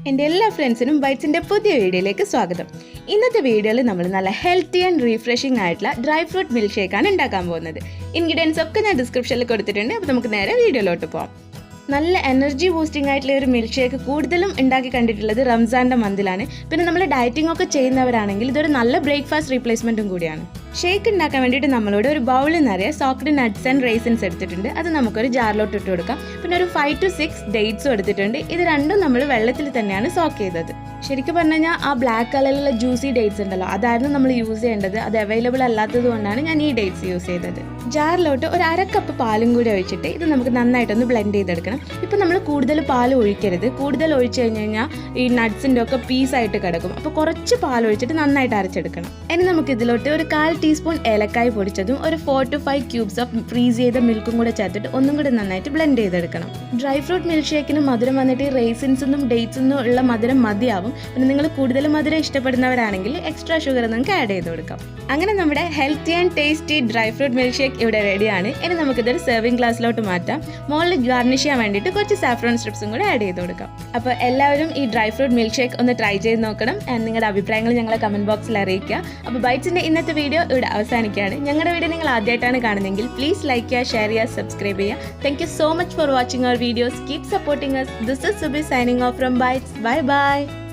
എൻ്റെ എല്ലാ ഫ്രണ്ട്സിനും ബൈറ്റ്സിൻ്റെ പുതിയ വീഡിയോയിലേക്ക് സ്വാഗതം. ഇന്നത്തെ വീഡിയോയിൽ നമ്മൾ നല്ല ഹെൽത്തി ആൻഡ് റീഫ്രഷിംഗ് ആയിട്ടുള്ള ഡ്രൈ ഫ്രൂട്ട് മിൽക്ക് ഷേക്കാണ് ഉണ്ടാക്കാൻ പോകുന്നത്. ഇൻഗ്രീഡിയൻസ് ഒക്കെ ഞാൻ ഡിസ്ക്രിപ്ഷനിൽ കൊടുത്തിട്ടുണ്ട്. അപ്പോൾ നമുക്ക് നേരെ വീഡിയോയിലോട്ട് പോകാം. നല്ല എനർജി ബൂസ്റ്റിംഗ് ആയിട്ടുള്ള ഒരു മിൽക്ക് ഷേക്ക് കൂടുതലും ഉണ്ടാക്കി കണ്ടിട്ടുള്ളത് റംസാൻ്റെ മന്തിലാണ്. പിന്നെ നമ്മൾ ഡയറ്റിംഗ് ഒക്കെ ചെയ്യുന്നവരാണെങ്കിൽ ഇതൊരു നല്ല ബ്രേക്ക്ഫാസ്റ്റ് റീപ്ലേസ്മെൻറ്റും കൂടിയാണ്. ഷേക്ക് ഉണ്ടാക്കാൻ വേണ്ടിയിട്ട് നമ്മളോട് ഒരു ബൗളിൽ നിറയെ സോക്ക്ഡ് നട്ട്സ് ആൻഡ് റേസിൻസ് എടുത്തിട്ടുണ്ട്. അത് നമുക്കൊരു ജാറിലോട്ട് ഇട്ട് കൊടുക്കാം. പിന്നെ ഒരു 5 to 6 ഡേറ്റ്സും എടുത്തിട്ടുണ്ട്. ഇത് രണ്ടും നമ്മൾ വെള്ളത്തിൽ തന്നെയാണ് സോക്ക് ചെയ്തത്. ശരിക്കും പറഞ്ഞു കഴിഞ്ഞാൽ ആ ബ്ലാക്ക് കളറിലുള്ള ജ്യൂസി ഡേറ്റ്സ് ഉണ്ടല്ലോ, അതായിരുന്നു നമ്മൾ യൂസ് ചെയ്യേണ്ടത്. അത് അവൈലബിൾ അല്ലാത്തത് കൊണ്ടാണ് ഞാൻ ഈ ഡേറ്റ്സ് യൂസ് ചെയ്തത്. ജാറിലോട്ട് ഒരു 1/2 കപ്പ് പാലും കൂടി ഒഴിച്ചിട്ട് ഇത് നമുക്ക് നന്നായിട്ടൊന്ന് ബ്ലെൻഡ് ചെയ്തെടുക്കണം. ഇപ്പം നമ്മൾ കൂടുതൽ പാൽ ഒഴിക്കരുത്. കൂടുതൽ ഒഴിച്ചു കഴിഞ്ഞ് കഴിഞ്ഞാൽ ഈ നട്ട്സിൻ്റെ ഒക്കെ പീസായിട്ട് കിടക്കും. അപ്പോൾ കുറച്ച് പാൽ ഒഴിച്ചിട്ട് നന്നായിട്ട് അരച്ചെടുക്കണം. ഇനി നമുക്ക് ഇതിലോട്ട് ഒരു 1/4 ടീസ്പൂൺ ഏലക്കായ് പൊടിച്ചതും ഒരു 4 to 5 ക്യൂബ്സ് ഓഫ് ഫ്രീസ് ചെയ്ത മിൽക്കും കൂടെ ചേർത്തിട്ട് ഒന്നും കൂടി നന്നായിട്ട് ബ്ലെൻഡ് ചെയ്തെടുക്കണം. ഡ്രൈ ഫ്രൂട്ട് മിൽക്ക് ഷേക്കിന് മധുരം വന്നിട്ട് റേസിൻസൊന്നും ഡേറ്റ്സൊന്നും ഉള്ള മധുരം മതിയാവും. പിന്നെ നിങ്ങൾ കൂടുതൽ മധുരം ഇഷ്ടപ്പെടുന്നവരാണെങ്കിൽ എക്സ്ട്രാ ഷുഗർ നിങ്ങൾക്ക് ആഡ് ചെയ്ത് കൊടുക്കാം. അങ്ങനെ നമ്മുടെ healthy and tasty dry fruit milk shake ഇവിടെ റെഡിയാണ്. ഇനി നമുക്കിതൊരു സെർവിംഗ് ഗ്ലാസ്സിലോട്ട് മാറ്റാം. മുകളിൽ ഗാർണിഷ് ചെയ്യാൻ വേണ്ടിയിട്ട് കുറച്ച് സാഫ്രോൺ സ്ട്രിപ്സും കൂടെ ആഡ് ചെയ്ത് കൊടുക്കാം. അപ്പോൾ എല്ലാവരും ഈ ഡ്രൈ ഫ്രൂട്ട് മിൽക്ക് ഷേക്ക് ഒന്ന് ട്രൈ ചെയ്ത് നോക്കണം. നിങ്ങളുടെ അഭിപ്രായങ്ങൾ ഞങ്ങളെ കമൻറ്റ് ബോക്സിൽ അറിയിക്കുക. അപ്പോൾ ബൈറ്റ്സിൻ്റെ ഇന്നത്തെ വീഡിയോ ഇവിടെ അവസാനിക്കുകയാണ്. ഞങ്ങളുടെ വീഡിയോ നിങ്ങൾ ആദ്യമായിട്ടാണ് കാണുന്നതെങ്കിൽ പ്ലീസ് ലൈക്ക് ചെയ്യുക, ഷെയർ ചെയ്യുക, സബ്സ്ക്രൈബ് ചെയ്യുക. Thank you so much for watching our videos. Keep supporting us. This is Subi signing off from Bytz. Bye bye.